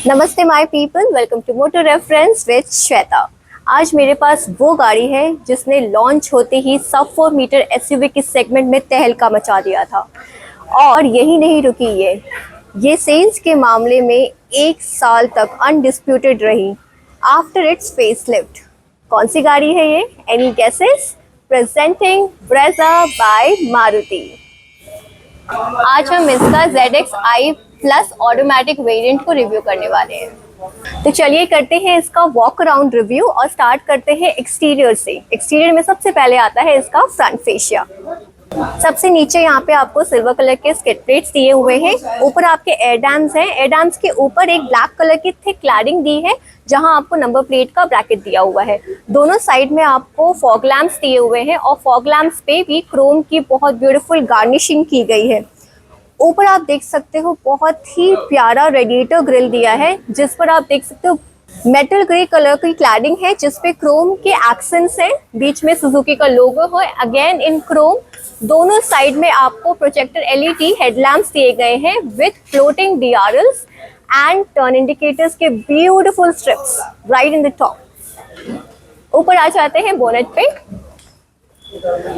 नमस्ते my people, welcome to motor reference with Shweta. आज मेरे पास वो गाड़ी है जिसने लॉन्च होते ही सब 4 मीटर एसयूवी के सेगमेंट में तहलका मचा दिया था और यही नहीं रुकी ये सेल्स के मामले में 1 साल तक अनडिस्प्यूटेड रही आफ्टर इट्स फेसलिफ्ट। कौन सी गाड़ी है ये? Any guesses? Presenting Brezza by Maruti. आज हम इसका ZX-i प्लस ऑटोमेटिक वेरिएंट को रिव्यू करने वाले हैं। तो चलिए करते हैं इसका वॉक अराउंड रिव्यू और स्टार्ट करते हैं एक्सटीरियर से। एक्सटीरियर में सबसे पहले आता है इसका फ्रंट फेशिया। सबसे नीचे यहाँ पे आपको सिल्वर कलर के स्किड प्लेट्स दिए हुए हैं। ऊपर आपके एयर डैम्स हैं। एयर डैम्स के ऊपर एक ब्लैक कलर की थिक क्लैडिंग दी है जहाँ आपको नंबर प्लेट का ब्रैकेट दिया हुआ है। दोनों साइड में आपको फॉग लैम्प्स दिए हुए हैं और फॉग लैम्प्स पे भी क्रोम की बहुत ब्यूटीफुल गार्निशिंग की गई है। ऊपर आप देख सकते हो बहुत ही प्यारा रेडिएटर ग्रिल दिया है जिस पर आप देख सकते हो मेटल ग्रे कलर की क्लैडिंग है जिस पे क्रोम के एक्सेंट्स हैं। बीच में सुजुकी का लोगो है अगेन इन क्रोम। दोनों साइड में आपको प्रोजेक्टर LED हेडलैम्प्स दिए गए हैं with floating DRLs and turn indicators के beautiful strips right in the top. ऊपर आ जाते हैं बोनेट पे।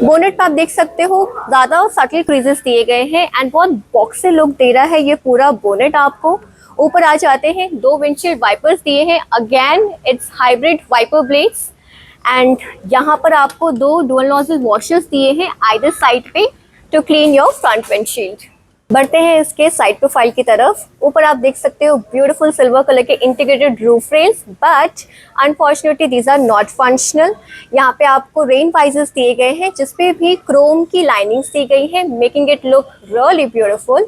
बोनेट पे आप देख सकते हो ज्यादा सटल क्रीजेस दिए गए हैं एंड बहुत बॉक्सी लुक दे रहा है ये पूरा बोनेट आपको। ऊपर आ जाते हैं 2 विंडशील्ड वाइपर्स दिए हैं। Again it's hybrid wiper blades and यहाँ पर आपको 2 डुअल नोजल वॉशर्स दिए हैं आइदर साइड पे to clean your front windshield. बढ़ते हैं इसके साइड प्रोफाइल की तरफ। ऊपर आप देख सकते हो ब्यूटीफुल सिल्वर कलर के integrated roof rails but unfortunately these are not functional. यहाँ पे आपको रेन वाइजर्स दिए गए हैं जिसपे भी क्रोम की लाइनिंग्स दी गई है making it look really beautiful.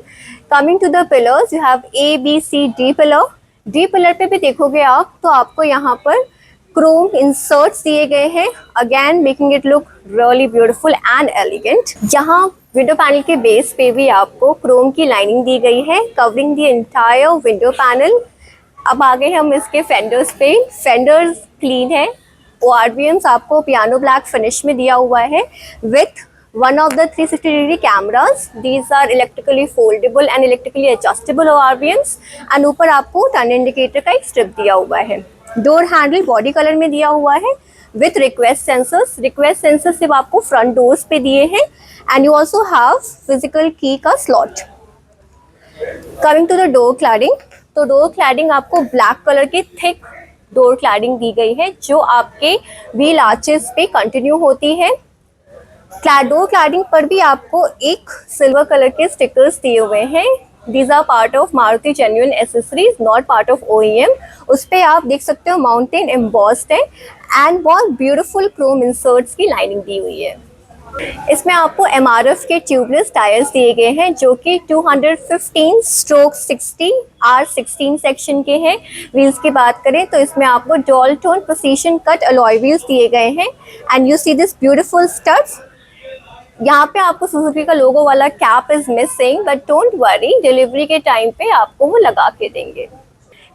Coming to the pillars you have A, B, C, D pillar. D pillar पे भी देखोगे आप तो आपको यहाँ पर क्रोम इंसर्ट्स दिए गए हैं again making it look really beautiful and elegant. जहाँ विंडो पैनल के बेस पे भी आपको क्रोम की लाइनिंग दी गई है covering the entire window panel. अब आगे हम इसके फेंडर्स पे। फेंडर्स क्लीन है। ORVMs आपको पियानो ब्लैक फिनिश में दिया हुआ है with one of the 360 degree cameras. These are electrically foldable and electrically adjustable ORVMs and ऊपर आपको टर्न इंडिकेटर का एक स्ट्रिप दिया हुआ है। डोर हैंडल बॉडी कलर में दिया हुआ है with request sensors. Request sensor सिर्फ आपको फ्रंट डोर्स पे दिए हैं and you also have physical key का slot. Coming to the door cladding, तो डोर क्लैडिंग आपको ब्लैक कलर की थिक डोर क्लैडिंग दी गई है जो आपके व्हील आर्चेस पे कंटिन्यू होती है। डोर क्लैडिंग पर भी आपको एक सिल्वर कलर के स्टिकर्स दिए हुए हैं। These are part of Maruti genuine accessories, not part of OEM. उस पे आप देख सकते हो माउंटेन एम्बॉस्ड है एंड बहुत ब्यूटीफुल क्रोम इंसर्ट्स की लाइनिंग दी हुई है। इसमें आपको MRF के ट्यूबलेस टायर्स दिए गए हैं जो कि 215/60 R16 सेक्शन के हैं। व्हील्स की बात करें तो इसमें आपको dual tone precision cut alloy wheels दिए गए हैं and you see this beautiful studs. यहाँ पे आपको सुजुकी का लोगो वाला cap is missing but don't worry, delivery के टाइम पे आपको वो लगा के देंगे।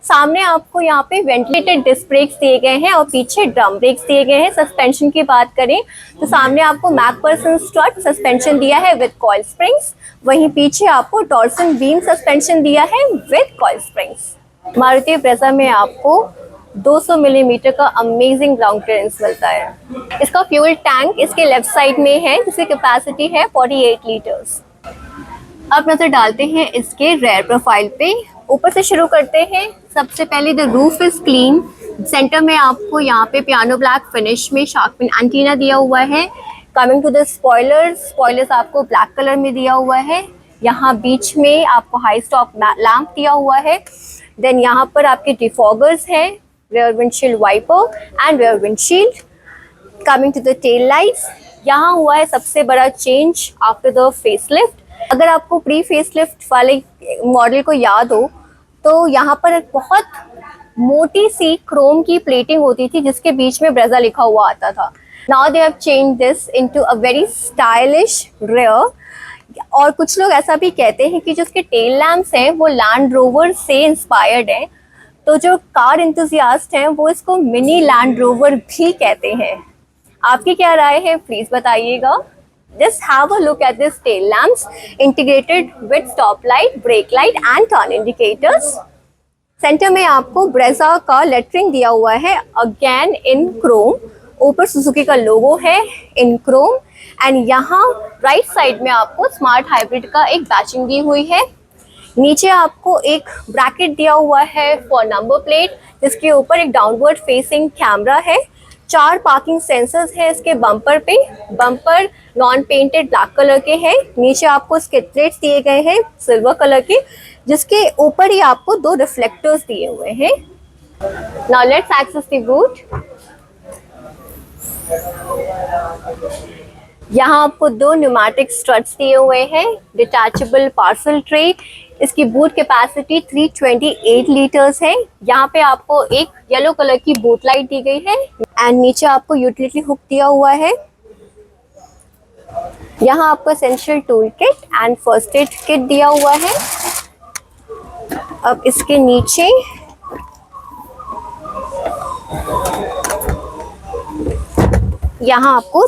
सामने आपको यहाँ पे वेंटिलेटेड डिस्क ब्रेक्स दिए गए हैं और पीछे ड्रम ब्रेक्स दिए गए हैं। सस्पेंशन की बात करें तो सामने आपको मैकफर्सन स्ट्रट सस्पेंशन दिया है विद कॉइल स्प्रिंग्स, वहीं पीछे आपको टॉर्सन बीम सस्पेंशन दिया है with coil springs. Maruti Brezza में आपको 200 मिलीमीटर का अमेजिंग ग्राउंड क्लियरेंस मिलता है। इसका फ्यूल टैंक इसके लेफ्ट साइड में है जिसकी कैपेसिटी है 48 लीटर्स। अब नजर डालते हैं इसके रेयर प्रोफाइल पे। ऊपर से शुरू करते हैं। सबसे पहले the roof is clean. Center में आपको यहाँ पे पियानो ब्लैक फिनिश में शार्क फिन एंटीना दिया हुआ है। Coming to the spoilers, spoilers आपको ब्लैक कलर में दिया हुआ है। यहाँ बीच में आपको हाई स्टॉप लैम्प दिया हुआ है। देन यहाँ पर आपके डिफॉगर्स हैं, rear windshield wiper and rear windshield. Coming to the tail lights, यहाँ हुआ है सबसे बड़ा चेंज आफ्टर द फेसलिफ्ट। अगर आपको प्री फेसलिफ्ट वाले मॉडल को याद हो तो यहाँ पर एक बहुत मोटी सी क्रोम की प्लेटिंग होती थी जिसके बीच में ब्रेजा लिखा हुआ आता था। Now they have changed this into a very stylish rear. और कुछ लोग ऐसा भी कहते हैं कि जो उसके टेल लैम्प्स हैं वो लैंड रोवर से इंस्पायर्ड हैं। तो जो कार इंथुजियास्ट हैं वो इसको मिनी लैंड रोवर भी कहते हैं। आपकी क्या राय है प्लीज बताइएगा। Just have a look at this tail lamps integrated with stop light, brake light and turn indicators. Centre में आपको ब्रेजा का लेटरिंग दिया हुआ है, अगेन इन क्रोम। ऊपर सुजुकी का लोगो है इन क्रोम। एंड यहाँ राइट साइड में आपको स्मार्ट हाइब्रिड का एक बैचिंग दी हुई है। नीचे आपको एक ब्रैकेट दिया हुआ है फॉर नंबर प्लेट, जिसके ऊपर एक डाउनवर्ड फेसिंग कैमरा है। 4 पार्किंग सेंसर्स है इसके बम्पर पे। Bumper non painted black colour के हैं। नीचे आपको स्किड प्लेट्स दिए गए हैं सिल्वर कलर के, जिसके ऊपर ही आपको 2 रिफ्लेक्टर्स दिए हुए हैं। Now let's access the boot. यहाँ आपको 2 न्यूमेटिक स्ट्रट्स दिए हुए हैं, डिटैचेबल पार्सल ट्रे। इसकी बूट कैपेसिटी 328 लीटर्स है। यहाँ पे आपको एक येलो कलर की बूट लाइट दी गई है एंड नीचे आपको यूटिलिटी हुक दिया हुआ है। यहाँ आपको essential tool kit and first aid kit दिया हुआ है। अब इसके नीचे यहाँ आपको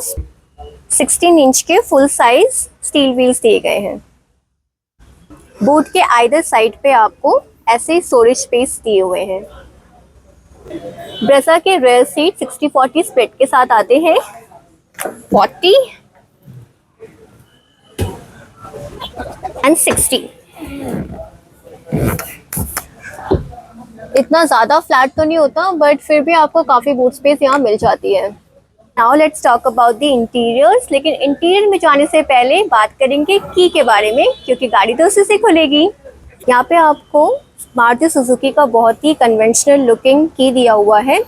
16 इंच के फुल साइज स्टील व्हील्स दिए गए हैं। बूट के आइदर साइड पे आपको ऐसे स्टोरेज स्पेस दिए हुए हैं। ब्रेजा के रेयर सीट 60-40 स्प्लिट के साथ आते हैं। 40 एंड 60। इतना ज़्यादा फ्लैट तो नहीं होता, बट फिर भी आपको काफ़ी बूट स्पेस यहाँ मिल जाती है। Now let's talk about the interiors. लेकिन इंटीरियर में जाने से पहले बात करेंगे की के बारे में, क्योंकि गाड़ी तो उसी से खुलेगी। यहाँ पे आपको मारुति सुजुकी का बहुत ही कन्वेंशनल लुकिंग की दिया हुआ है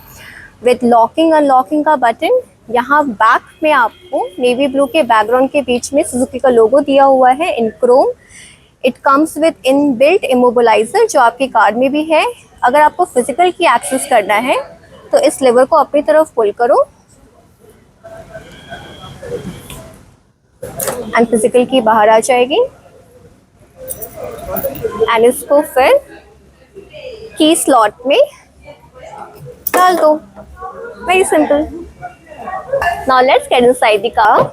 विद लॉकिंग अनलॉकिंग का बटन। यहाँ बैक में आपको नेवी ब्लू के बैकग्राउंड के बीच में सुजुकी का लोगो दिया हुआ है in chrome. It comes with in built immobiliser, जो आपकी कार में भी है। अगर आपको फिजिकल की एक्सेस करना है तो इस लेवर को अपनी तरफ पुल करो एंड फिजिकल की बाहर आ जाएगी एंड इसको फिर की स्लॉट में डाल दो। Very simple. Now let's get inside the car.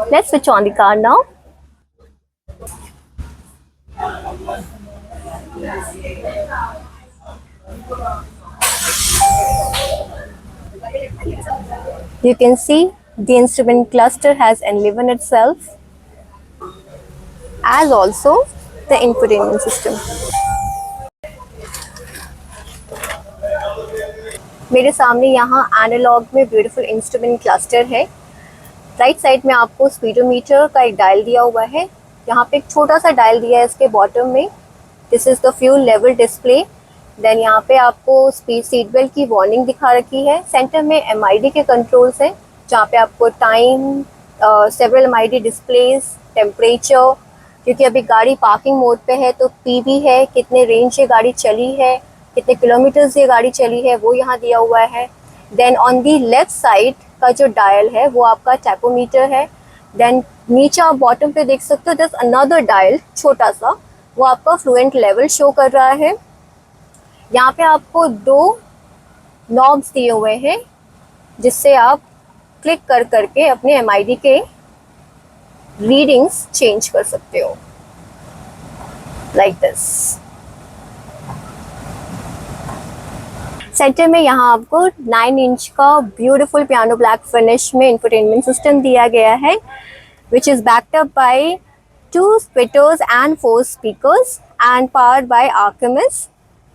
Let's switch on the car now. You can see the instrument cluster has enlivened itself, as also the infotainment system. मेरे सामने यहाँ एनालॉग में ब्यूटीफुल इंस्ट्रूमेंट क्लस्टर है। Right side में आपको speedometer का एक dial दिया हुआ है। यहाँ पे एक छोटा सा डायल दिया है इसके बॉटम में। This is the fuel level display. Then यहाँ पे आपको स्पीड सीट बेल्ट की वार्निंग दिखा रखी है। सेंटर में MID के कंट्रोल्स हैं, जहाँ पे आपको time, several MID displays, temperature, क्योंकि अभी गाड़ी पार्किंग मोड पे है तो PV है, कितने रेंज ये गाड़ी चली है, कितने किलोमीटर्स ये गाड़ी चली है, वो यहाँ दिया हुआ है। Then on the left side का जो डायल है वो आपका टैकोमीटर है। देन नीचे आप बॉटम पे देख सकते हो, जस्ट अनदर डायल छोटा सा, वो आपका फ्लुएंट लेवल शो कर रहा है। यहाँ पे आपको 2 नॉब्स दिए हुए हैं, जिससे आप क्लिक कर करके अपने MID के रीडिंग्स चेंज कर सकते हो, लाइक दिस। सेंटर में यहाँ आपको 9 इंच का ब्यूटीफुल पियानो ब्लैक फिनिश में इंफोटेनमेंट सिस्टम दिया गया है, which is backed up by 2 speakers and 4 speakers and powered by Arkamys.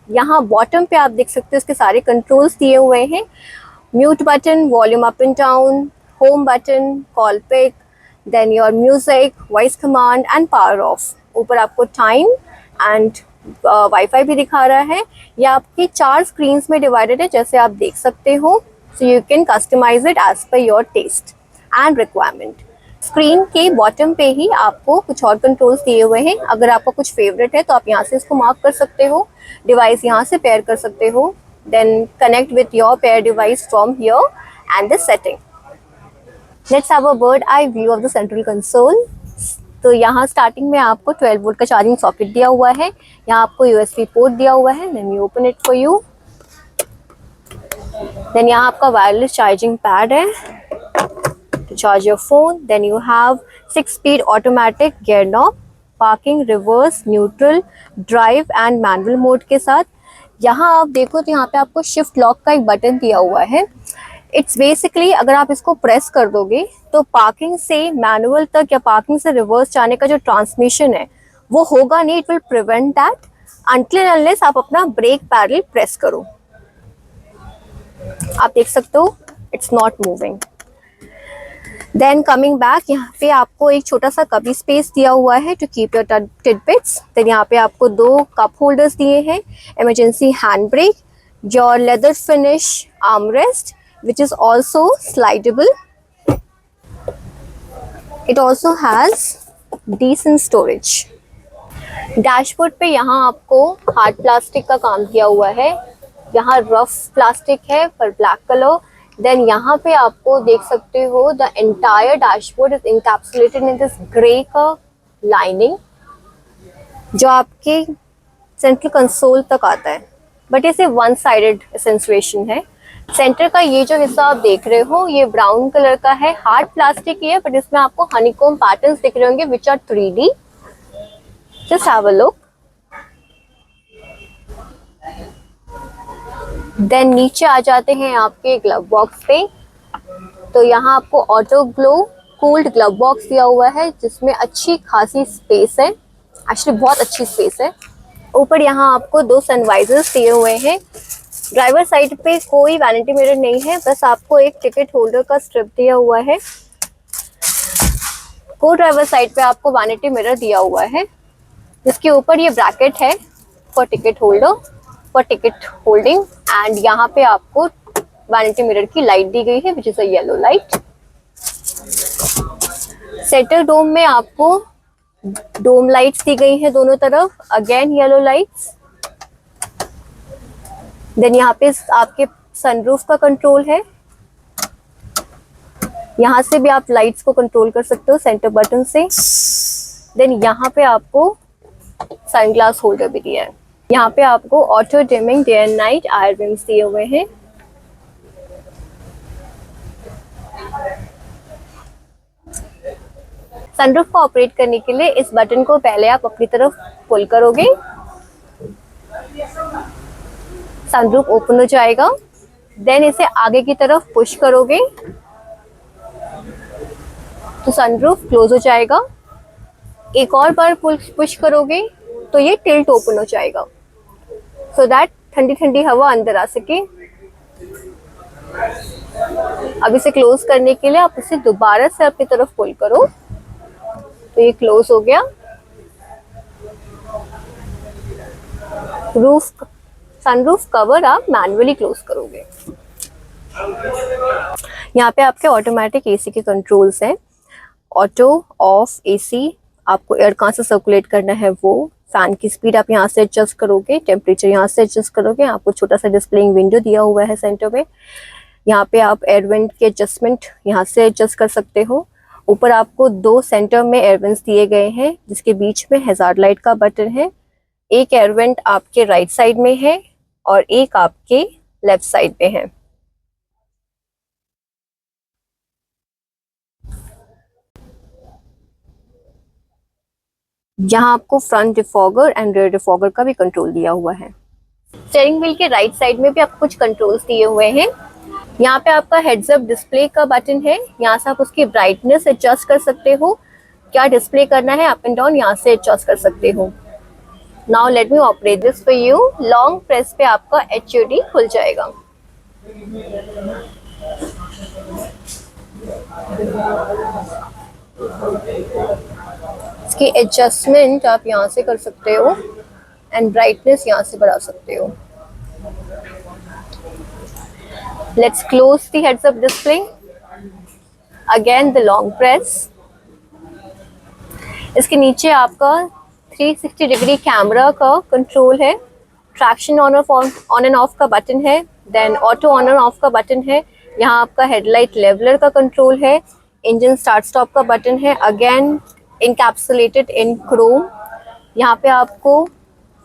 यहाँ बॉटम पे आप देख सकते हो इसके सारे कंट्रोल्स दिए हुए हैं। Mute button, volume up and down, home button, call pick, then your music, voice command and power off. ऊपर आपको टाइम एंड वाईफाई भी दिखा रहा है। ये आपकी 4 स्क्रीन्स में डिवाइडेड है, जैसे आप देख सकते हो। So you can customise it as per your taste and requirement. Screen के बॉटम पे ही आपको कुछ और कंट्रोल्स दिए हुए हैं। अगर आपका कुछ फेवरेट है तो आप यहाँ से इसको मार्क कर सकते हो, डिवाइस यहाँ से पेयर कर सकते हो, then connect with your pair device from here and the setting. Let's have a bird eye view of the central console. तो यहाँ स्टार्टिंग में आपको 12 वोल्ट का चार्जिंग सॉकेट दिया हुआ है। यहाँ आपको USB पोर्ट दिया हुआ है। Then you open it for you. Then यहाँ आपका वायरलेस चार्जिंग पैड है, तो charge your phone. Then you have 6-speed automatic gear knob, parking, reverse, neutral, drive and manual mode के साथ। यहाँ आप देखो तो यहाँ पे आपको शिफ्ट लॉक का एक बटन दिया हुआ है। इट्स बेसिकली अगर आप इसको प्रेस कर दोगे तो पार्किंग से मैनुअल तक या पार्किंग से रिवर्स जाने का जो ट्रांसमिशन है वो होगा नहीं। It will prevent that until unless आप अपना ब्रेक पैडल प्रेस करो। आप देख सकते हो it's not moving. Then coming back, यहाँ पे आपको एक छोटा सा कभी स्पेस दिया हुआ है to keep your tidbits. Then यहाँ पे आपको 2 कप होल्डर्स दिए हैं, emergency hand brake, your leather finish armrest which is also slidable. It also has decent storage. Dashboard पे यहाँ आपको हार्ड प्लास्टिक का काम किया हुआ है, यहाँ रफ प्लास्टिक है पर ब्लैक कलर। देन यहाँ पे आपको देख सकते हो the entire dashboard is encapsulated in this grey का लाइनिंग जो आपके सेंट्रल कंसोल तक आता है, बट इसे वन साइडेड एसेंसुएशन है। सेंटर का ये जो हिस्सा आप देख रहे हो ये ब्राउन कलर का है, हार्ड प्लास्टिक ही है, बट इसमें आपको हनीकॉम पैटर्न्स दिख रहे होंगे which are 3D। Just have a look. Then नीचे आ जाते हैं आपके ग्लव बॉक्स पे, तो यहाँ आपको auto glow cooled glove box दिया हुआ है जिसमें अच्छी खासी स्पेस है, एक्चुअली बहुत अच्छी स्पेस है। ऊपर यहाँ आपको 2 सनवाइजर्स दिए हुए हैं। ड्राइवर साइड पे कोई वैनिटी मिरर नहीं है, बस आपको एक टिकट होल्डर का स्ट्रिप दिया हुआ है। को ड्राइवर साइड पे आपको वैनिटी मिरर दिया हुआ है जिसके ऊपर ये ब्रैकेट है for ticket holder, for ticket holding. And यहाँ पे आपको वैनिटी मिरर की लाइट दी गई है which is a yellow light. Centre dome में आपको डोम लाइट्स दी गई है दोनों तरफ, अगेन येलो लाइट्स। देन यहाँ पे आपके सनरूफ का कंट्रोल है, यहाँ से भी आप लाइट्स को कंट्रोल कर सकते हो सेंटर बटन से। देन यहाँ पे आपको सनग्लास होल्डर भी दिया है। यहाँ पे आपको auto dimming day and night IRVMs दिए हुए हैं। सनरूफ को ऑपरेट करने के लिए इस बटन को पहले आप अपनी तरफ पुल करोगे, सनरूफ ओपन हो जाएगा। देन इसे आगे की तरफ पुश करोगे तो सनरूफ क्लोज हो जाएगा। एक और बार पुश करोगे तो ये टिल्ट ओपन हो जाएगा सो दैट ठंडी ठंडी हवा अंदर आ सके। अब इसे क्लोज करने के लिए आप इसे दोबारा से अपनी तरफ पुल करो तो ये क्लोज हो गया। सनरूफ कवर आप मैन्युअली क्लोज करोगे। यहाँ पे आपके ऑटोमेटिक एसी के कंट्रोल्स हैं। ऑटो ऑफ एसी, आपको एयर कहाँ से सर्कुलेट करना है वो, फैन की स्पीड आप यहाँ से एडजस्ट करोगे, टेम्परेचर यहाँ से एडजस्ट करोगे। आपको छोटा सा डिस्प्लेइंग विंडो दिया हुआ है सेंटर में, यहाँ पे आप एयर वेंट के एडजस्टमेंट यहाँ से एडजस्ट कर सकते हो। ऊपर आपको 2 सेंटर में एयर वेंट्स दिए गए हैं जिसके बीच में हैजार्ड लाइट का बटन है। एक एयर वेंट आपके राइट साइड में है और एक आपके लेफ्ट साइड में है। यहाँ आपको front defogger and rear defogger का भी कंट्रोल दिया हुआ है। स्टीयरिंग व्हील के राइट साइड में भी आपको कुछ कंट्रोल्स दिए हुए हैं। यहाँ पे आपका हेड्स अप डिस्प्ले का बटन है, यहाँ से आप उसकी ब्राइटनेस एडजस्ट कर सकते हो, क्या डिस्प्ले करना है अप एंड डाउन यहाँ से एडजस्ट कर सकते हो। Now let me operate this for you. Long press पे आपका HUD खुल जाएगा। इसकी एडजस्टमेंट आप यहाँ से कर सकते हो एंड ब्राइटनेस यहाँ से बढ़ा सकते हो। Let's close the heads up display. Again the long press. इसके नीचे आपका 360 डिग्री कैमरा का कंट्रोल है, ट्रैक्शन ऑन एंड ऑफ का बटन है, then auto on and off का बटन है। यहाँ आपका हेडलाइट लेवलर का कंट्रोल है, इंजन स्टार्ट स्टॉप का बटन है, अगेन इनकैप्सुलेटेड इन क्रोम। यहाँ पे आपको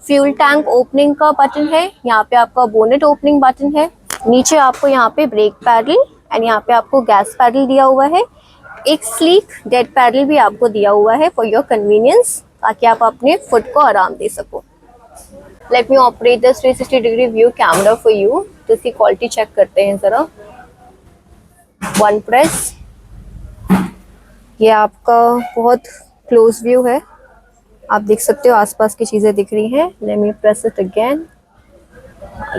फ्यूल टैंक ओपनिंग का बटन है, यहाँ पे आपका बोनेट ओपनिंग बटन है। नीचे आपको यहाँ पे ब्रेक पैडल एंड यहाँ पे आपको गैस पैडल दिया हुआ है। एक स्लीक डेड पैडल भी आपको दिया हुआ है फॉर योर कन्वीनियंस, ताकि आप अपने फुट को आराम दे सको। Let me operate the 360 degree view camera for you, तो इसकी क्वालिटी चेक करते हैं ज़रा। वन प्रेस, ये आपका बहुत क्लोज व्यू है, आप देख सकते हो आसपास की चीज़ें दिख रही हैं। Let me press it again,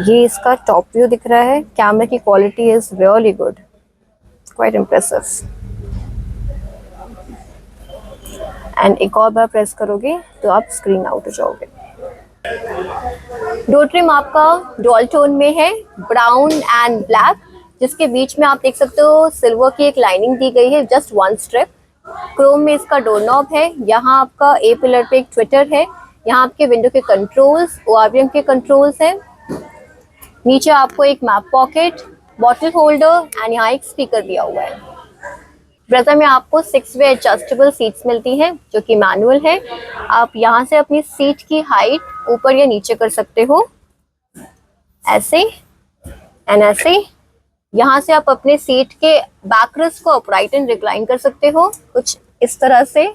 ये इसका टॉप व्यू दिख रहा है। कैमरा की quality is really good, quite impressive. And एक और बार प्रेस करोगे तो आप स्क्रीन आउट हो जाओगे। डोर ट्रिम आपका डुअल टोन में है, ब्राउन एंड ब्लैक, जिसके बीच में आप देख सकते हो सिल्वर की एक लाइनिंग दी गई है, जस्ट वन स्ट्रिप। क्रोम में इसका डोर नॉब है, यहाँ आपका ए पिलर पे एक ट्विटर है, यहाँ आपके विंडो के कंट्रोल्स, ORVM के कंट्रोल्स हैं। नीचे आपको एक map pocket, bottle holder and यहाँ एक स्पीकर दिया हुआ है। ब्रेजा में आपको 6 वे एडजस्टेबल सीट्स मिलती हैं जो कि मैनुअल है। आप यहाँ से अपनी सीट की हाइट ऊपर या नीचे कर सकते हो, ऐसे एंड ऐसे। यहाँ से आप अपने सीट के बैकरेस्ट को अपराइट एंड रिक्लाइन कर सकते हो, कुछ इस तरह से।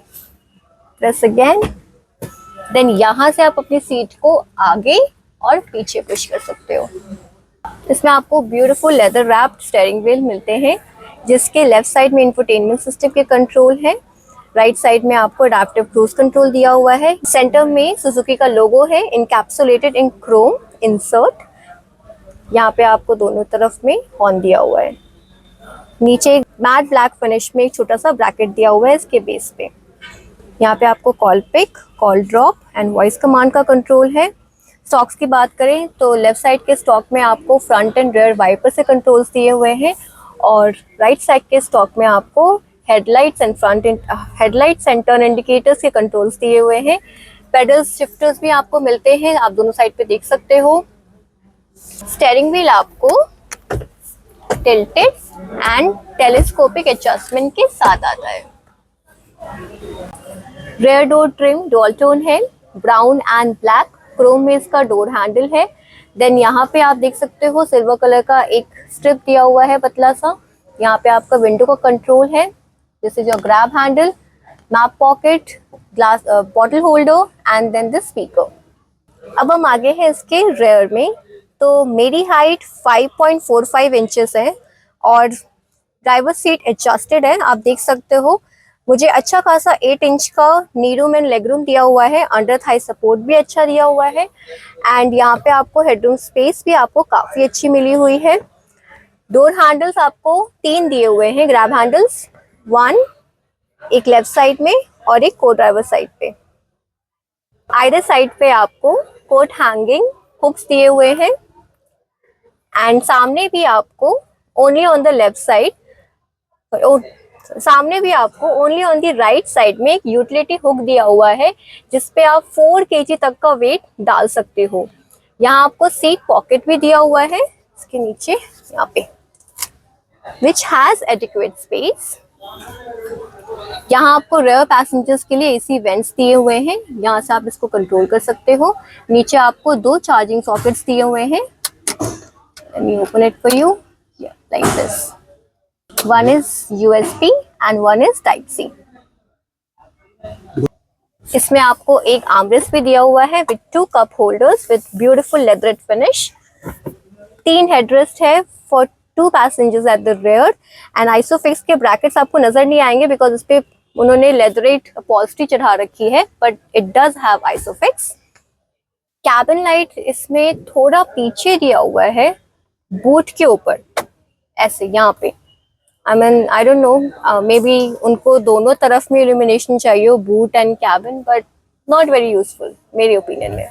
प्रेस अगेन, देन यहाँ से आप अपनी सीट को आगे और पीछे पुश कर सकते हो। इसमें आपको beautiful leather wrapped steering wheel मिलते हैं, जिसके लेफ्ट साइड में इंफोटेनमेंट सिस्टम के कंट्रोल है, राइट साइड में आपको अडैप्टिव क्रूज कंट्रोल दिया हुआ है। सेंटर में सुजुकी का लोगो है, इनकैप्सुलेटेड इन क्रोम इंसर्ट। यहाँ पे आपको दोनों तरफ में हॉर्न दिया हुआ है। नीचे मैट ब्लैक फिनिश में एक छोटा सा ब्रैकेट दिया हुआ है इसके बेस पे। यहाँ पे आपको call pick, call drop and voice command का कंट्रोल है। स्टॉक्स की बात करें तो लेफ्ट साइड के स्टॉक में आपको फ्रंट एंड रियर वाइपर से कंट्रोल्स दिए हुए हैं, और राइट साइड के स्टॉक में आपको हेडलाइट्स एंड टर्न इंडिकेटर्स के कंट्रोल्स दिए हुए हैं। पेडल्स शिफ्टर्स भी आपको मिलते हैं, आप दोनों साइड पे देख सकते हो। स्टीयरिंग व्हील आपको टिल्टेड एंड टेलीस्कोपिक एडजस्टमेंट के साथ आता है। Rear door trim dual tone है, ब्राउन एंड ब्लैक। क्रोम में इसका डोर हैंडल है। देन यहाँ पे आप देख सकते हो सिल्वर कलर का एक स्ट्रिप दिया हुआ है पतला सा। यहाँ पे आपका विंडो का कंट्रोल है, जैसे जो grab handle, map pocket, glass bottle holder and then the speaker. अब हम आगे हैं इसके रेयर में। तो मेरी हाइट 5.45 इंचेस है और ड्राइवर सीट एडजस्टेड है, आप देख सकते हो। मुझे अच्छा खासा 8 इंच का नी रूम एंड लेग रूम दिया हुआ है, अंडर थाई सपोर्ट भी अच्छा दिया हुआ है, एंड यहाँ पे आपको हेडरूम स्पेस भी आपको काफ़ी अच्छी मिली हुई है। डोर हैंडल्स आपको 3 दिए हुए हैं, ग्रैब हैंडल्स, 1 एक लेफ्ट साइड में और एक को ड्राइवर साइड पे। आइडर साइड पे आपको कोट हैंगिंग हुक्स दिए हुए हैं, एंड सामने भी आपको only on the left side, सामने भी आपको only on the right side में एक यूटिलिटी हुक दिया हुआ है, जिसपे आप 4 kg तक का वेट डाल सकते हो। यहाँ आपको सीट पॉकेट भी दिया हुआ है इसके नीचे यहाँ पे, विच हैज एडिक्वेट स्पेस। यहाँ आपको रेयर पैसेंजर्स के लिए AC वेंट्स दिए हुए हैं, यहाँ से आप इसको कंट्रोल कर सकते हो। नीचे आपको 2 चार्जिंग सॉकेट्स दिए हुए हैं। Let me open it for you. Yeah, like this. One is USB and one is Type C. इसमें आपको एक आर्मरेस्ट भी दिया हुआ है with 2 cup holders with beautiful leatherette finish. 3 headrest है for 2 passengers at the rear, and Isofix के brackets आपको नजर नहीं आएंगे बिकॉज उस पे उन्होंने लेदरेट अपॉल्स्ट्री चढ़ा रखी है, but it does have Isofix. Cabin light इसमें थोड़ा पीछे दिया हुआ है, बूट के ऊपर ऐसे यहाँ पे। I don't know, may be उनको दोनों तरफ में इल्यूमिनेशन चाहिए हो, boot and cabin, but not very useful मेरे ओपिनियन में।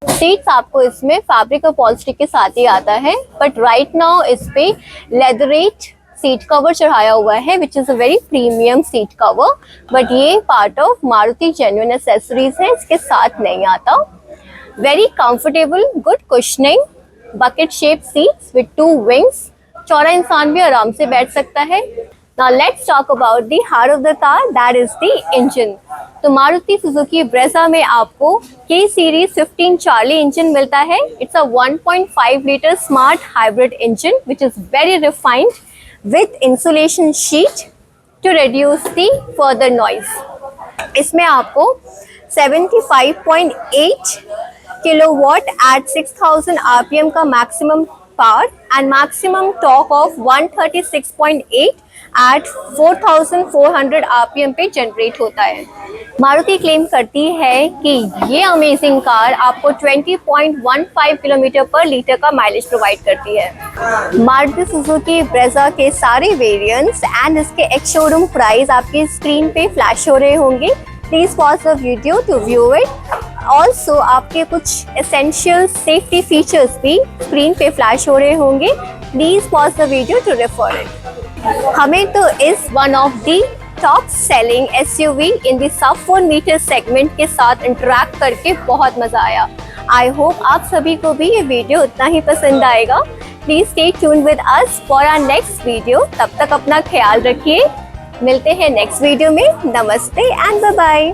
सीट्स आपको इसमें फैब्रिक अपॉल्स्ट्री के साथ ही आता है, बट राइट नाउ इस पे लेदरेट सीट कवर चढ़ाया हुआ है, which is a very premium seat cover, but ये part of Maruti genuine accessories है, इसके साथ नहीं आता। Very comfortable, good cushioning, bucket shape seats with 2 wings, चौड़ा इंसान भी आराम से बैठ सकता है। Now let's talk about the heart of the car, that is the engine. तो मारुति सुजुकी ब्रेजा में आपको K सीरीज 15 चार्ली इंजन मिलता है। It's a 1.5 liter smart hybrid engine which is very refined with insulation sheet, to reduce the further noise. इसमें आपको 75.8 kilowatt at 6000 RPM का maximum power and maximum torque of 136.8 at 4400 RPM पे generate होता है। Maruti claim करती है कि ये अमेजिंग कार आपको 20.15 किलोमीटर पर लीटर का माइलेज प्रोवाइड करती है। मारुति सुजुकी ब्रेजा के सारे वेरिएंट्स एंड इसके एक्स शोरूम प्राइस आपकी स्क्रीन पे फ्लैश हो रहे होंगे। Please pause the video to view it. Also आपके कुछ एसेंशियल सेफ्टी फीचर्स भी स्क्रीन पे फ्लैश हो रहे होंगे। Please pause the video to refer it. हमें तो इस one of the top selling SUV in the sub 4 metre segment के साथ इंटरेक्ट करके बहुत मजा आया। आई होप आप सभी को भी ये वीडियो उतना ही पसंद आएगा। Please stay tune with us for our next video. तब तक अपना ख्याल रखिए। मिलते हैं नेक्स्ट वीडियो में। नमस्ते एंड बाय बाय।